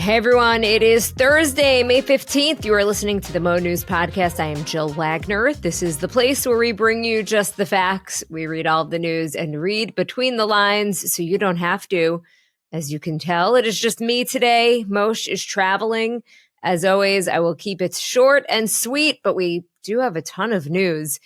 Hey everyone, it is Thursday, May 15th. You are listening to the Mo News Podcast. I am Jill Wagner. This is the place where we bring you just the facts. We read all of the news and read between the lines so you don't have to. As you can tell, it is just me today. Moshe is traveling. As always, I will keep it short and sweet, but we do have a ton of news.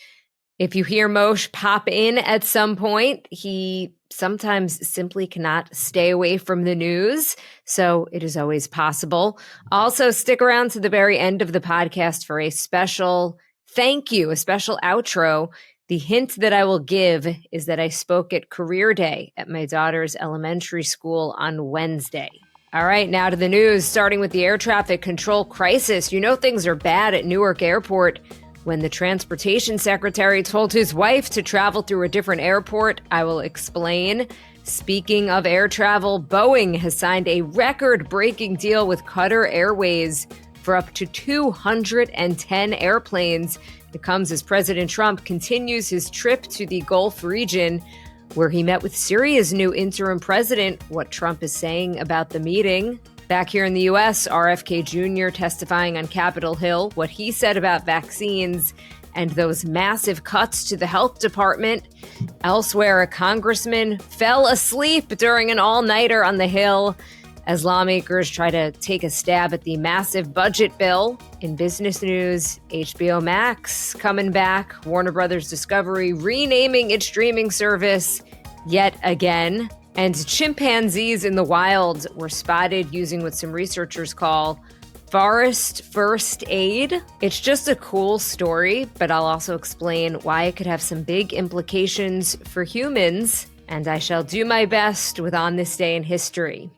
If you hear Moshe pop in at some point, he sometimes simply cannot stay away from the news, so it is always possible. Also, stick around to the very end of the podcast for a special thank you, a special outro. The hint that I will give is that I spoke at Career Day at my daughter's elementary school on Wednesday. All right, now to the news, starting with the air traffic control crisis. You know things are bad at Newark Airport. When the transportation secretary told his wife to travel through a different airport, I will explain. Speaking of air travel, Boeing has signed a record-breaking deal with Qatar Airways for up to 210 airplanes. It comes as President Trump continues his trip to the Gulf region, where he met with Syria's new interim president. What Trump is saying about the meeting. Back here in the U.S., RFK Jr. testifying on Capitol Hill, what he said about vaccines and those massive cuts to the health department. Elsewhere, a congressman fell asleep during an all-nighter on the Hill as lawmakers try to take a stab at the massive budget bill. In business news, HBO Max coming back, Warner Brothers Discovery renaming its streaming service yet again. And chimpanzees in the wild were spotted using what some researchers call forest first aid. It's just a cool story, but I'll also explain why it could have some big implications for humans. And I shall do my best with On This Day in History.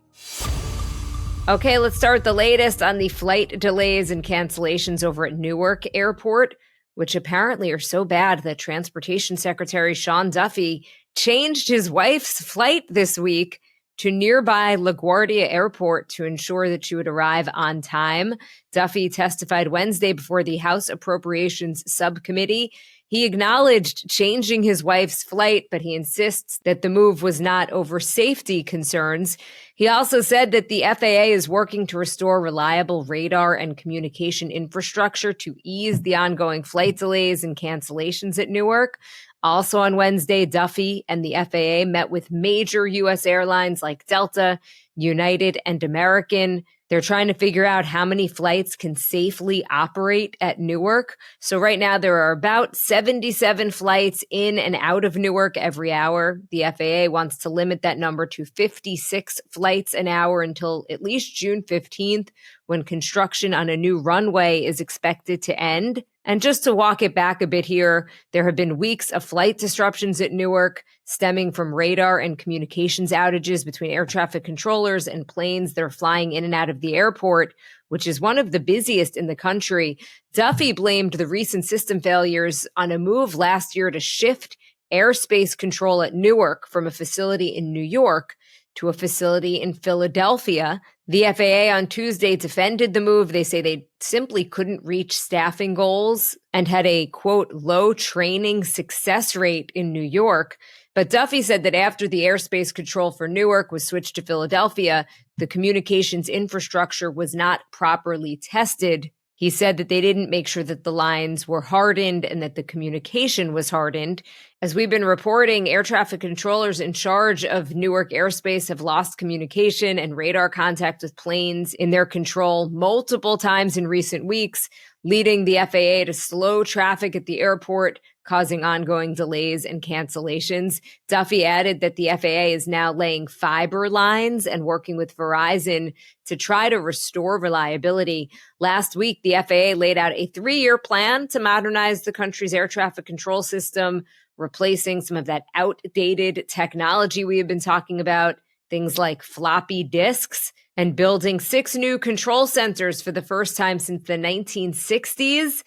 Okay, let's start the latest on the flight delays and cancellations over at Newark Airport, which apparently are so bad that Transportation Secretary Sean Duffy changed his wife's flight this week to nearby LaGuardia Airport to ensure that she would arrive on time. Duffy testified Wednesday before the House Appropriations Subcommittee. He acknowledged changing his wife's flight, but he insists that the move was not over safety concerns. He also said that the FAA is working to restore reliable radar and communication infrastructure to ease the ongoing flight delays and cancellations at Newark. Also on Wednesday, Duffy and the FAA met with major U.S. airlines like Delta, United, and American. They're trying to figure out how many flights can safely operate at Newark. So right now there are about 77 flights in and out of Newark every hour. The FAA wants to limit that number to 56 flights an hour until at least June 15th, when construction on a new runway is expected to end. And just to walk it back a bit here, there have been weeks of flight disruptions at Newark stemming from radar and communications outages between air traffic controllers and planes that are flying in and out of the airport, which is one of the busiest in the country. Duffy blamed the recent system failures on a move last year to shift airspace control at Newark from a facility in New York to a facility in Philadelphia. The FAA on Tuesday defended the move. They say they simply couldn't reach staffing goals and had a, quote, low training success rate in New York. But Duffy said that after the airspace control for Newark was switched to Philadelphia, the communications infrastructure was not properly tested. He said that they didn't make sure that the lines were hardened and that the communication was hardened. As we've been reporting, air traffic controllers in charge of Newark airspace have lost communication and radar contact with planes in their control multiple times in recent weeks, leading the FAA to slow traffic at the airport, causing ongoing delays and cancellations. Duffy added that the FAA is now laying fiber lines and working with Verizon to try to restore reliability. Last week, the FAA laid out a 3-year plan to modernize the country's air traffic control system, replacing some of that outdated technology we have been talking about, things like floppy disks, and building 6 new control centers for the first time since the 1960s.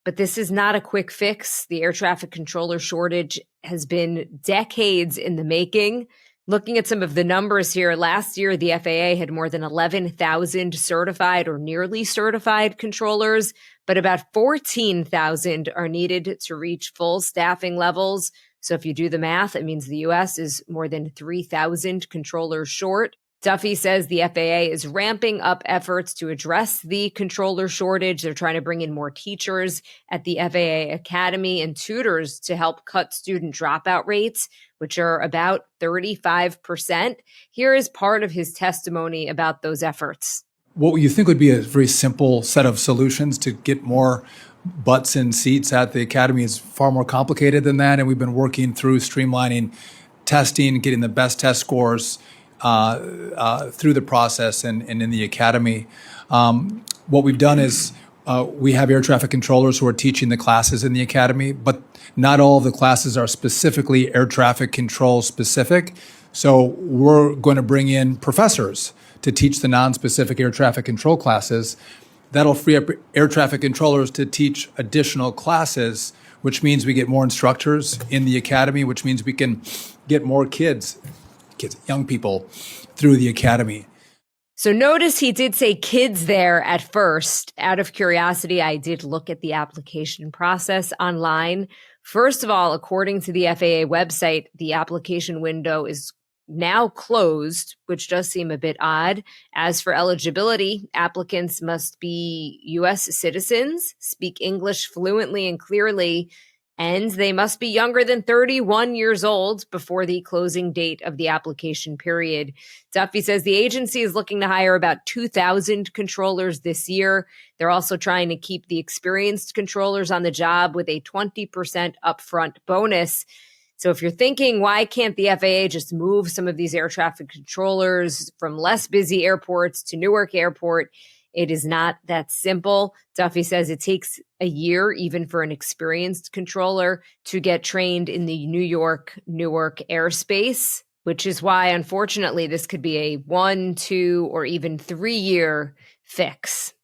But this is not a quick fix. The air traffic controller shortage has been decades in the making. Looking at some of the numbers here, last year, the FAA had more than 11,000 certified or nearly certified controllers, but about 14,000 are needed to reach full staffing levels. So if you do the math, it means the U.S. is more than 3,000 controllers short. Duffy says the FAA is ramping up efforts to address the controller shortage. They're trying to bring in more teachers at the FAA Academy and tutors to help cut student dropout rates, which are about 35%. Here is part of his testimony about those efforts. What you think would be a very simple set of solutions to get more butts in seats at the Academy is far more complicated than that. And we've been working through streamlining testing, getting the best test scores through the process and in the Academy. What we've done is we have air traffic controllers who are teaching the classes in the Academy, but not all of the classes are specifically air traffic control specific. So we're going to bring in professors to teach the non-specific air traffic control classes. That'll free up air traffic controllers to teach additional classes, which means we get more instructors in the Academy, which means we can get more kids, young people, through the Academy. So notice he did say kids there at first. Out of curiosity, I did look at the application process online. First of all, according to the FAA website, the application window is now closed, which does seem a bit odd. As for eligibility, applicants must be U.S. citizens, speak English fluently and clearly, and they must be younger than 31 years old before the closing date of the application period. Duffy says the agency is looking to hire about 2,000 controllers this year. They're also trying to keep the experienced controllers on the job with a 20% upfront bonus. So if you're thinking, why can't the FAA just move some of these air traffic controllers from less busy airports to Newark Airport? It is not that simple. Duffy says it takes a year, even for an experienced controller, to get trained in the Newark airspace, which is why, unfortunately, this could be a 1, 2, or even 3-year fix.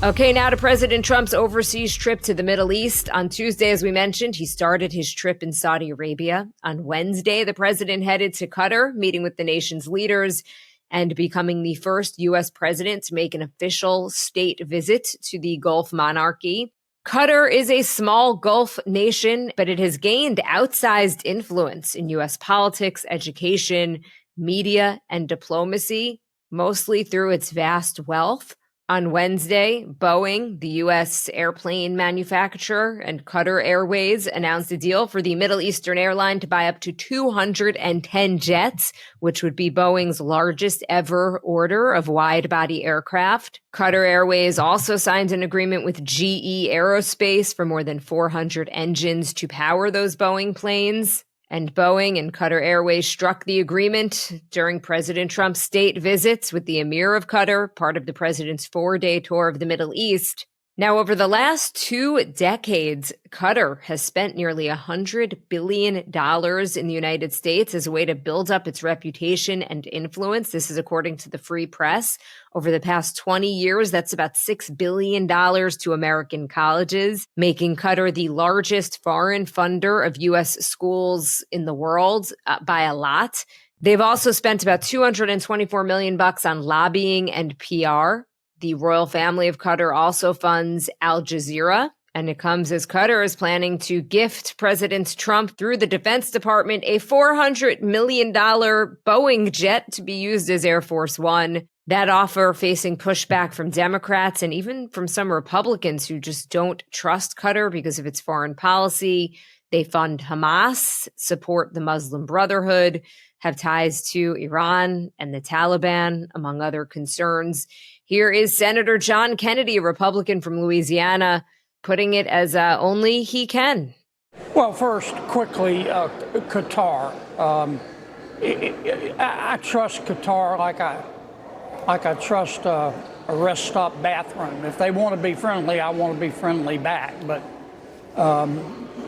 Okay, now to President Trump's overseas trip to the Middle East. On Tuesday, as we mentioned, he started his trip in Saudi Arabia. On Wednesday, the president headed to Qatar, meeting with the nation's leaders and becoming the first U.S. president to make an official state visit to the Gulf monarchy. Qatar is a small Gulf nation, but it has gained outsized influence in U.S. politics, education, media, and diplomacy, mostly through its vast wealth. On Wednesday, Boeing, the U.S. airplane manufacturer, and Qatar Airways announced a deal for the Middle Eastern airline to buy up to 210 jets, which would be Boeing's largest ever order of wide-body aircraft. Qatar Airways also signed an agreement with GE Aerospace for more than 400 engines to power those Boeing planes. And Boeing and Qatar Airways struck the agreement during President Trump's state visits with the Emir of Qatar, part of the president's 4-day tour of the Middle East. Now, over the last 2 decades, Qatar has spent nearly $100 billion in the United States as a way to build up its reputation and influence. This is according to the Free Press. Over the past 20 years, that's about $6 billion to American colleges, making Qatar the largest foreign funder of U.S. schools in the world by a lot. They've also spent about $224 million on lobbying and PR. The royal family of Qatar also funds Al Jazeera, and it comes as Qatar is planning to gift President Trump through the Defense Department a $400 million Boeing jet to be used as Air Force One. That offer facing pushback from Democrats and even from some Republicans who just don't trust Qatar because of its foreign policy. They fund Hamas, support the Muslim Brotherhood, have ties to Iran and the Taliban, among other concerns. Here is Senator John Kennedy, a Republican from Louisiana, putting it as only he can. Well, first, quickly, Qatar. I trust Qatar like I trust a rest stop bathroom. If they want to be friendly, I want to be friendly back. But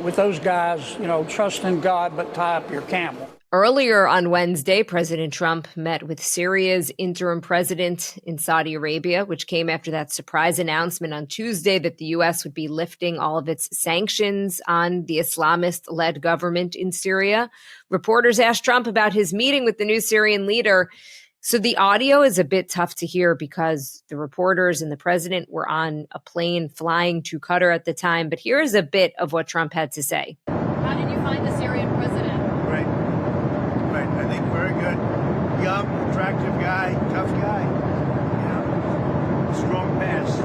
with those guys, trust in God, but tie up your camel. Earlier on Wednesday, President Trump met with Syria's interim president in Saudi Arabia, which came after that surprise announcement on Tuesday that the U.S. would be lifting all of its sanctions on the Islamist-led government in Syria. Reporters asked Trump about his meeting with the new Syrian leader. So the audio is a bit tough to hear because the reporters and the president were on a plane flying to Qatar at the time. But here is a bit of what Trump had to say. How did you find the Syrian president? Great. I think very good. young, attractive guy, tough guy. Strong pass.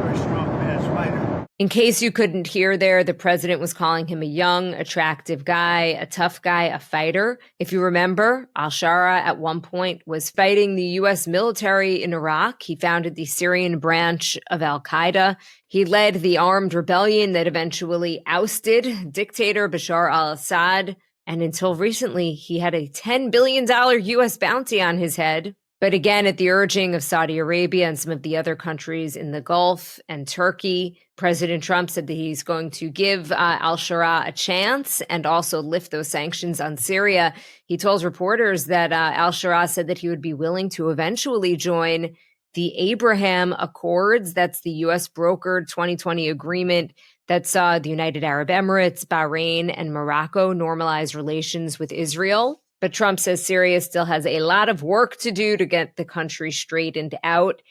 Very strong pass fighter. In case you couldn't hear there, the president was calling him a young, attractive guy, a tough guy, a fighter. If you remember, al-Shara at one point was fighting the U.S. military in Iraq. He founded the Syrian branch of al-Qaeda. He led the armed rebellion that eventually ousted dictator Bashar al-Assad. And until recently, he had a $10 billion U.S. bounty on his head. But again, at the urging of Saudi Arabia and some of the other countries in the Gulf and Turkey, President Trump said that he's going to give al-Shara a chance and also lift those sanctions on Syria. He told reporters that al-Shara said that he would be willing to eventually join the Abraham Accords. That's the U.S. brokered 2020 agreement that saw the United Arab Emirates, Bahrain, and Morocco normalize relations with Israel. But Trump says Syria still has a lot of work to do to get the country straightened out.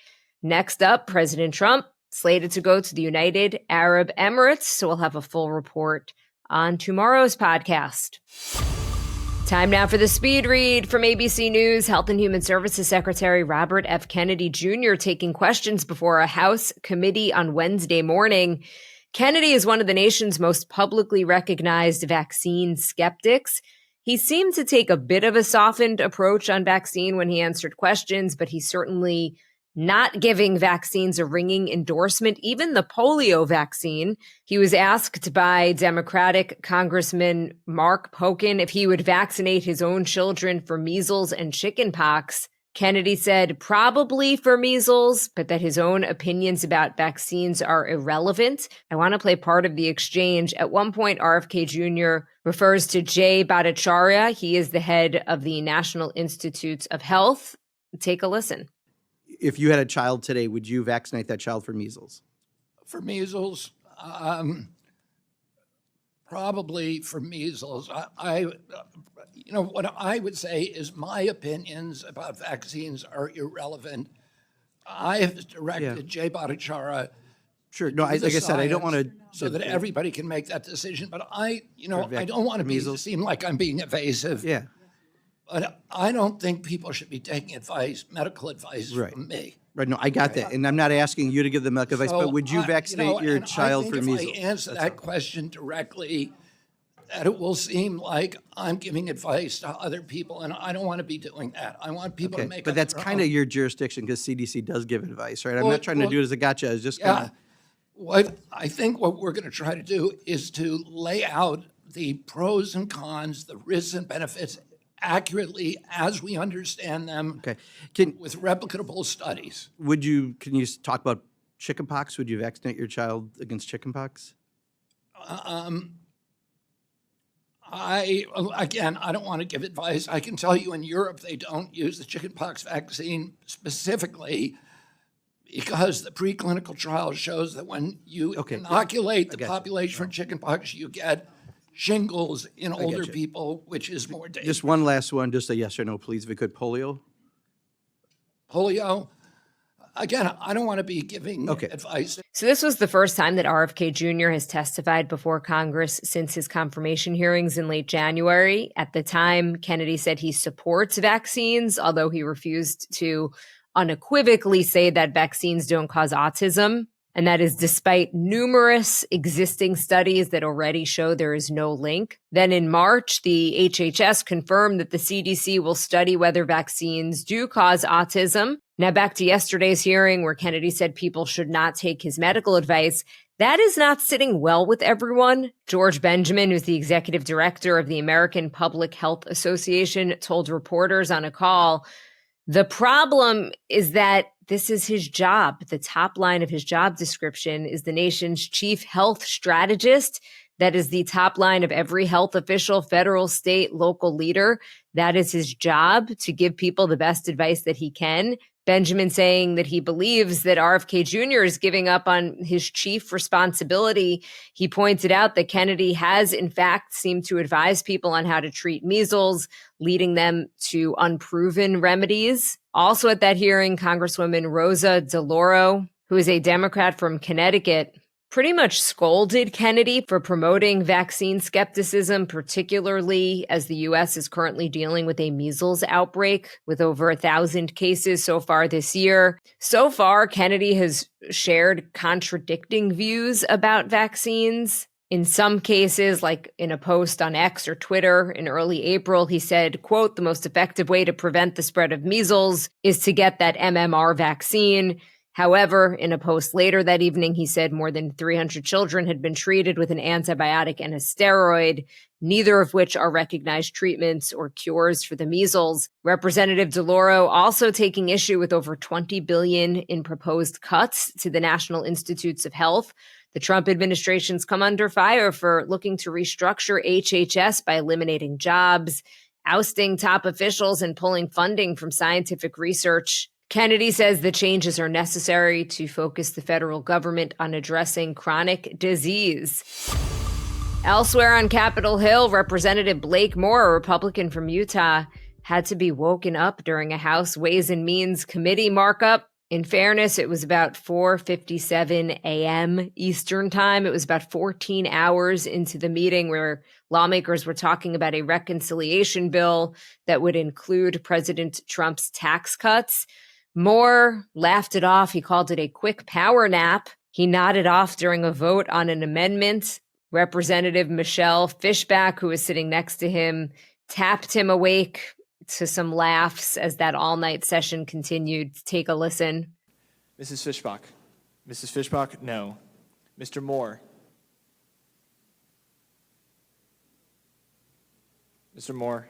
Next up, President Trump slated to go to the United Arab Emirates. So we'll have a full report on tomorrow's podcast. Time now for the speed read from ABC News. Health and Human Services Secretary Robert F. Kennedy Jr. taking questions before a House committee on Wednesday morning. Kennedy is one of the nation's most publicly recognized vaccine skeptics. He seemed to take a bit of a softened approach on vaccine when he answered questions, but he's certainly not giving vaccines a ringing endorsement, even the polio vaccine. He was asked by Democratic Congressman Mark Pocan if he would vaccinate his own children for measles and chickenpox. Kennedy said probably for measles, but that his own opinions about vaccines are irrelevant. I want to play part of the exchange. At one point, RFK Jr. refers to Jay Bhattacharya. He is the head of the National Institutes of Health. Take a listen. If you had a child today, would you vaccinate that child for measles? For measles, probably for measles. What I would say is my opinions about vaccines are irrelevant. I have directed Jay Bhattacharya. Sure. No, like I said, I don't want to. So that everybody can make that decision. But I don't want to seem like I'm being evasive. Yeah. But I don't think people should be taking medical advice from me. Right. No, I got that. And I'm not asking you to give them medical advice, but would you vaccinate your child for measles? If I answer that question directly, that it will seem like I'm giving advice to other people, and I don't want to be doing that. I want people to make but that's kind of your jurisdiction because CDC does give advice, right? I'm not trying to do it as a gotcha. It's just kind of... What we're going to try to do is to lay out the pros and cons, the risks and benefits accurately as we understand them with replicable studies. Can you talk about chickenpox? Would you vaccinate your child against chickenpox? I don't want to give advice. I can tell you in Europe, they don't use the chickenpox vaccine specifically because the preclinical trial shows that when you inoculate the population from chickenpox, you get shingles in older people, which is more dangerous. Just one last one, just a yes or no, please, if we could. Polio? Again, I don't want to be giving advice. So this was the first time that RFK Jr. has testified before Congress since his confirmation hearings in late January. At the time, Kennedy said he supports vaccines, although he refused to unequivocally say that vaccines don't cause autism. And that is despite numerous existing studies that already show there is no link. Then in March, the HHS confirmed that the CDC will study whether vaccines do cause autism. Now back to yesterday's hearing where Kennedy said people should not take his medical advice. That is not sitting well with everyone. George Benjamin, who's the executive director of the American Public Health Association, told reporters on a call, the problem is that this is his job. The top line of his job description is the nation's chief health strategist. That is the top line of every health official, federal, state, local leader. That is his job, to give people the best advice that he can. Benjamin saying that he believes that RFK Jr. is giving up on his chief responsibility. He pointed out that Kennedy has, in fact, seemed to advise people on how to treat measles, leading them to unproven remedies. Also at that hearing, Congresswoman Rosa DeLauro, who is a Democrat from Connecticut, pretty much scolded Kennedy for promoting vaccine skepticism, particularly as the U.S. is currently dealing with a measles outbreak with over 1,000 cases so far this year. So far, Kennedy has shared contradicting views about vaccines. In some cases, like in a post on X or Twitter in early April, he said, quote, "The most effective way to prevent the spread of measles is to get that MMR vaccine." However, in a post later that evening, he said more than 300 children had been treated with an antibiotic and a steroid, neither of which are recognized treatments or cures for the measles. Representative DeLauro also taking issue with over $20 billion in proposed cuts to the National Institutes of Health. The Trump administration's come under fire for looking to restructure HHS by eliminating jobs, ousting top officials, and pulling funding from scientific research. Kennedy says the changes are necessary to focus the federal government on addressing chronic disease. Elsewhere on Capitol Hill, Representative Blake Moore, a Republican from Utah, had to be woken up during a House Ways and Means committee markup. In fairness, it was about 4:57 a.m. Eastern time. It was about 14 hours into the meeting where lawmakers were talking about a reconciliation bill that would include President Trump's tax cuts. Moore laughed it off. He called it a quick power nap. He nodded off during a vote on an amendment. Representative Michelle Fishback, who was sitting next to him, tapped him awake to some laughs as that all-night session continued. Take a listen. Mrs. Fishbach. Mrs. Fishbach, no. Mr. Moore. Mr. Moore.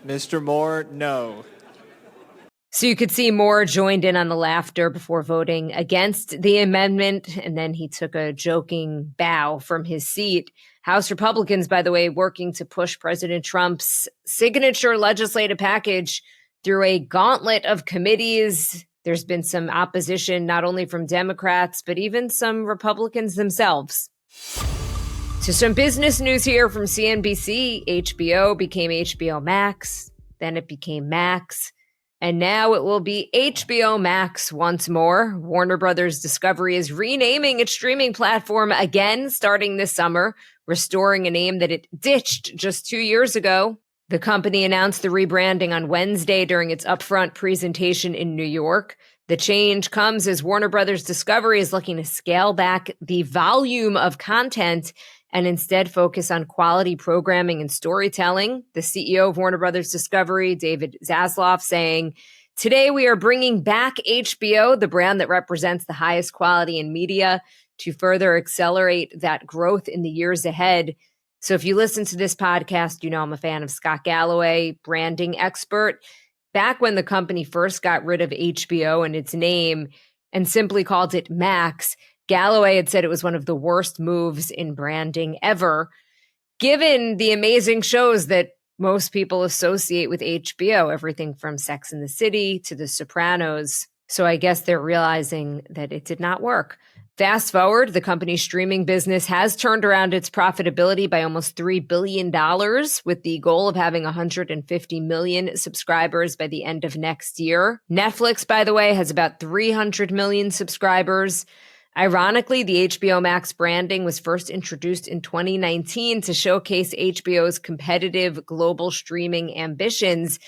Mr. Moore, no. So you could see Moore joined in on the laughter before voting against the amendment, and then he took a joking bow from his seat. House Republicans, by the way, working to push President Trump's signature legislative package through a gauntlet of committees. There's been some opposition, not only from Democrats, but even some Republicans themselves. To some business news here from CNBC, HBO became HBO Max, then it became Max, and now it will be HBO Max once more. Warner Brothers Discovery is renaming its streaming platform again starting this summer, restoring a name that it ditched just 2 years ago. The company announced the rebranding on Wednesday during its upfront presentation in New York. The change comes as Warner Brothers Discovery is looking to scale back the volume of content and instead focus on quality programming and storytelling. The CEO of Warner Brothers Discovery, David Zaslav, saying, "Today we are bringing back HBO, the brand that represents the highest quality in media, to further accelerate that growth in the years ahead." So if you listen to this podcast, you know I'm a fan of Scott Galloway, branding expert. Back when the company first got rid of HBO and its name and simply called it Max, Galloway had said it was one of the worst moves in branding ever, given the amazing shows that most people associate with HBO, everything from Sex and the City to The Sopranos. So I guess they're realizing that it did not work. Fast forward, the company's streaming business has turned around its profitability by almost $3 billion, with the goal of having 150 million subscribers by the end of next year. Netflix, by the way, has about 300 million subscribers. Ironically, the HBO Max branding was first introduced in 2019 to showcase HBO's competitive global streaming ambitions.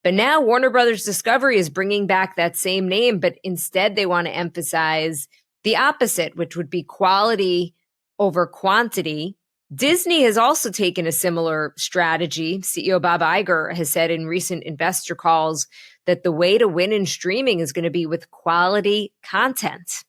But now Warner Brothers Discovery is bringing back that same name, but instead they want to emphasize the opposite, which would be quality over quantity. Disney has also taken a similar strategy. CEO Bob Iger has said in recent investor calls that the way to win in streaming is going to be with quality content.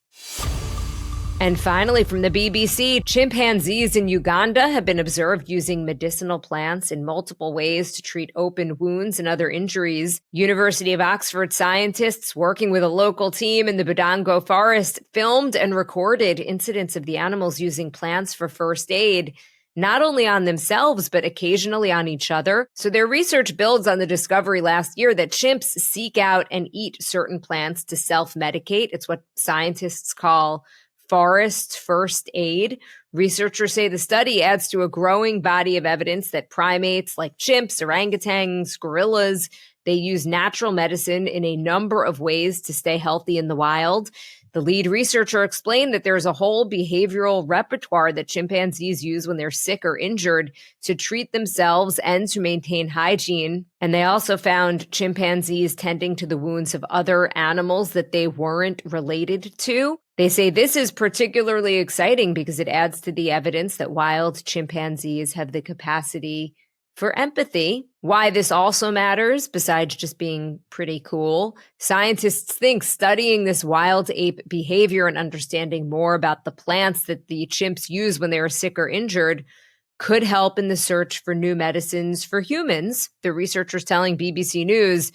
And finally, from the BBC, chimpanzees in Uganda have been observed using medicinal plants in multiple ways to treat open wounds and other injuries. University of Oxford scientists working with a local team in the Budongo forest filmed and recorded incidents of the animals using plants for first aid, not only on themselves, but occasionally on each other. So their research builds on the discovery last year that chimps seek out and eat certain plants to self-medicate. It's what scientists call forest first aid. Researchers say the study adds to a growing body of evidence that primates like chimps, orangutans, gorillas, they use natural medicine in a number of ways to stay healthy in the wild. The lead researcher explained that there's a whole behavioral repertoire that chimpanzees use when they're sick or injured to treat themselves and to maintain hygiene. And they also found chimpanzees tending to the wounds of other animals that they weren't related to. They say this is particularly exciting because it adds to the evidence that wild chimpanzees have the capacity for empathy. Why this also matters, besides just being pretty cool, scientists think studying this wild ape behavior and understanding more about the plants that the chimps use when they are sick or injured could help in the search for new medicines for humans. The researchers telling BBC News,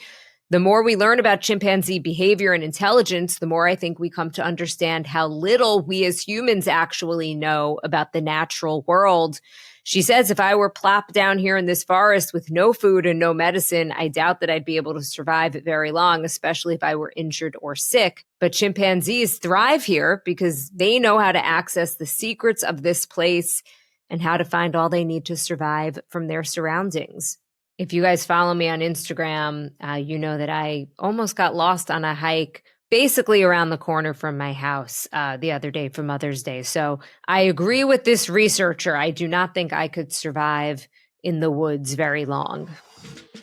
the more we learn about chimpanzee behavior and intelligence, the more I think we come to understand how little we as humans actually know about the natural world. She says, if I were plopped down here in this forest with no food and no medicine, I doubt that I'd be able to survive very long, especially if I were injured or sick. But chimpanzees thrive here because they know how to access the secrets of this place and how to find all they need to survive from their surroundings. If you guys follow me on Instagram, you know that I almost got lost on a hike basically around the corner from my house the other day for Mother's Day. So I agree with this researcher. I do not think I could survive in the woods very long.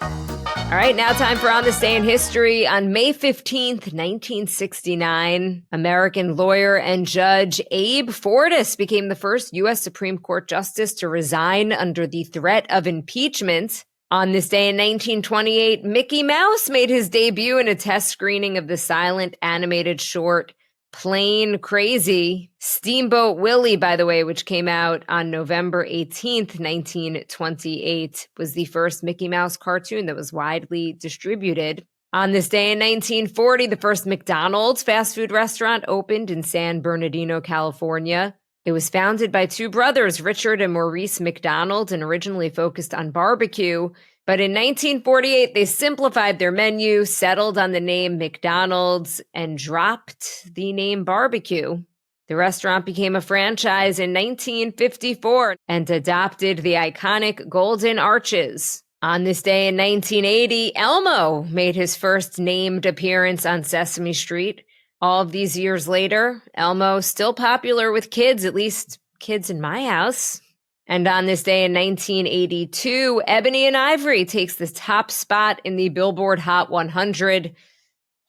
All right, now time for On This Day in History. On May 15th, 1969, American lawyer and judge Abe Fortas became the first U.S. Supreme Court justice to resign under the threat of impeachment. On this day in 1928, Mickey Mouse made his debut in a test screening of the silent animated short Plain Crazy. Steamboat Willie, by the way, which came out on November 18th, 1928, was the first Mickey Mouse cartoon that was widely distributed. On this day in 1940, the first McDonald's fast food restaurant opened in San Bernardino, California. It was founded by two brothers, Richard and Maurice McDonald, and originally focused on barbecue. But in 1948, they simplified their menu, settled on the name McDonald's, and dropped the name barbecue. The restaurant became a franchise in 1954 and adopted the iconic Golden Arches. On this day in 1980, Elmo made his first named appearance on Sesame Street. All of these years later, Elmo still popular with kids, at least kids in my house. And on this day in 1982, Ebony and Ivory takes the top spot in the Billboard Hot 100,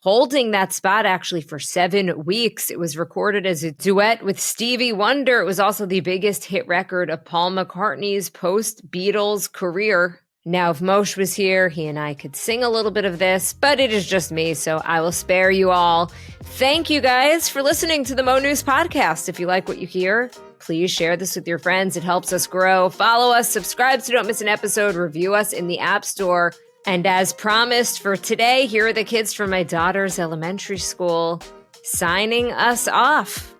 holding that spot actually for 7 weeks. It was recorded as a duet with Stevie Wonder. It was also the biggest hit record of Paul McCartney's post-Beatles career. Now, if Moshe was here, he and I could sing a little bit of this, but it is just me, so I will spare you all. Thank you guys for listening to the Mo News Podcast. If you like what you hear, please share this with your friends. It helps us grow. Follow us, subscribe so you don't miss an episode, review us in the App Store. And as promised for today, here are the kids from my daughter's elementary school signing us off.